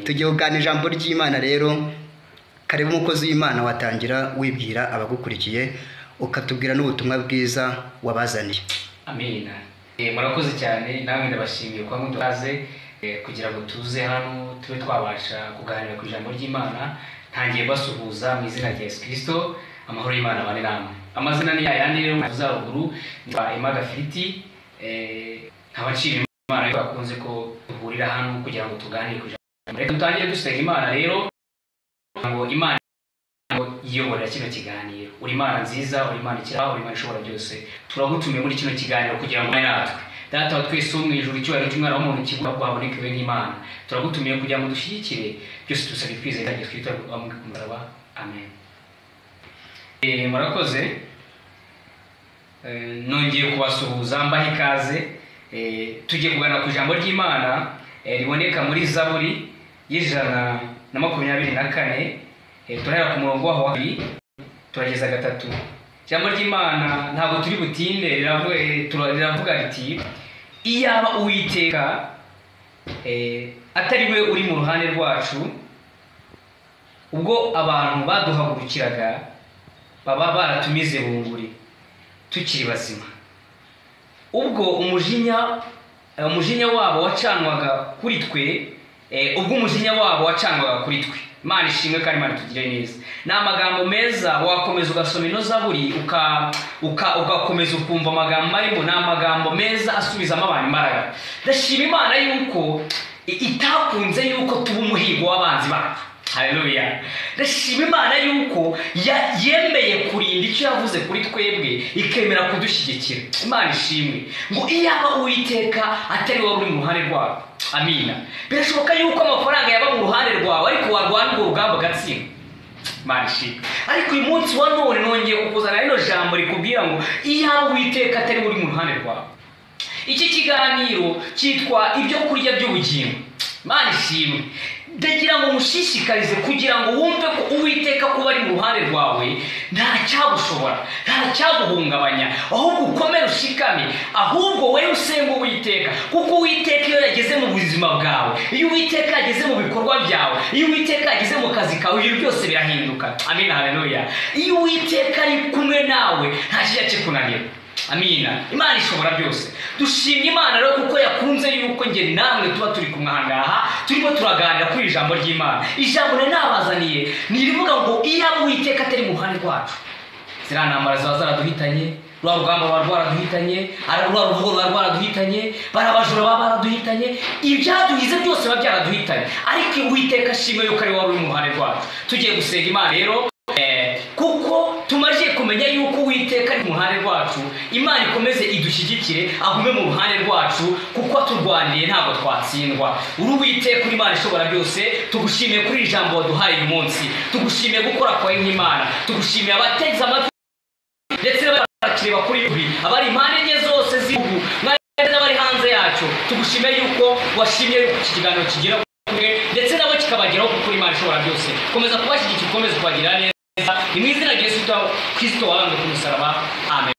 tugiye kuganira ijambo ry'Imana rero. Karibu umukozi w'Imana, watangira wibwira abagukurikiye ukatubwira n'ubutumwa bwiza wabazaniye. Amina. Murakoze cyane, namwe ndabashimiye kwa muduhaze kugira ngo tuze hano tube twabasha kuganira ku ijambo ry'Imana. Ntangiye basuhuza mu izina rya Yesu Kristo. Amahoro y'Imana bane namwe. Amazina ni yayandi rero muzaruguru ni Emagafiriti. Nkabacira Imana yo bakunze ko duhurira hano kugira ngo tuganire ku ijambo. Reka dutangire dusenga Imana rero ngo Imana yiyobora kino kiganiro. Uri Imana nziza, uri Imana ikiraho, uri Imana ishobora byose. Turagutumiye muri kino kiganiro kugira ngo natwe Data wa twese wo mu ijuru, icyubahiro cy'Umwana w'umuntu kigwa guhabonekewe n'Imana. Turagutumiye kugira ngo dushyigikire byose dusabye twizeye kandi twita kumuraba. Amen. Murakoze. Nongeye kubasuhuza mbaha ikaze. Tugiye kugana ku ijambo ry'Imana riboneka muri Zaburi y'ijana na 24. Turahera ku murongo waho wa 2 turageza 3. Ijambo ry'Imana ntabwo turi butinde, riravuga riti iyaba Uwiteka atari we uri mu ruhande rwacu, ubwo abantu baduhagurukiraga baba baratumize bunguri tukiri bazima. Ubwo umujinya wabo wacanwaga kuri twe, ubwo umujinya wabo wacanwaga kuri twe. Imana ishimwe kandi Imana tugire neza. Ni amagambo meza, wakomeza ugasoma ino Zaburi ugakomeza ukumva amagambo arimo. Ni amagambo meza asubizamo abantu imbaraga. Ndashima Imana yuko itakunze yuko tuba umuhigo w'abanzi bacu. Haleluya. Ndashima Imana yuko yemeye kurinda icyo yavuze kuri twebwe, ikemera kudushyigikira. Imana ishimwe. Ngo iyaba Uwiteka atari we uri mu ruhande rwawe. Amina. Birashoboka yuko amafaranga yaba mu ruhande rwawe ariko warwana urwo rugamba gatsinda. Imana ishimwe. Ariko uyu munsi wa none nongeye kukuzana rino jambo rikubwira ngo iyaba Uwiteka atari we uri mu ruhande rwawe. Iki kiganiro cyitwa ibyo kurya by'ubugingo. Imana ishimwe. Ndagira ngo mushishikarize kugira ngo wumve ko Uwiteka kuba ari mu ruhande rwawe nta cyagushobora, nta cyaguhungabanya, ahubwo ukomere ushikame, ahubwo wowe usenga Uwiteka, kuko Uwiteka iyo yageze mu buzima bwawe, iyo Uwiteka yageze mu bikorwa byawe, iyo Uwiteka yageze mu kazi kawe, ibyo byose birahinduka. Amina, haleluya. Iyo Uwiteka ari kumwe nawe nta kijya kikunanira. Amina. Imana ishobora byose. Dushimye Imana rero kuko yakunze yuko nge namwe tuba turi kumwe ahangaha turimo turaganira kuri ijambo ry'Imana. Ijambo nabazaniye nirivuga ngo iyaba Uwiteka atari mu ruhande rwacu, ziriya ntambara ziba zaraduhitanye, rwa rugamba rwa rwaraduhitanye, rwa ruvugo rwa rwaraduhitanye, barabajura baba baraduhitanye, ibyaduhize byose biba byaraduhitanye. Ariko Uwiteka ashimwe yuko ari wari mu ruhande rwacu. Tugiye gusenga Imana rero kuko tumaje kumenya yuko Uwiteka ari mu ruhande rwacu. Imana ikomeze idushyigikire, agume mu ruhande rwacu, kuko turwaniye ntabwo twatsindwa. Uri Uwiteka uri Imana ishobora byose. Tugushimiye kuri ijambo waduhaye uyu munsi, tugushimiye gukora kwawe nk'Imana, tugushimiye abateze amatwi ndetse n'abakireba kuri yubi, abari impande enye zose z'igihugu n'abari hanze yacu. Tugushimiye yuko washimye yuko iki kiganiro kigira kure ndetse nabo kikabageraho, kuko Imana ishobora byose. Komeza kubashyigikira, ukomeze kubagira neza. Ni mu izina rya Yesu Kristo wabambwe ku musaraba. Amen.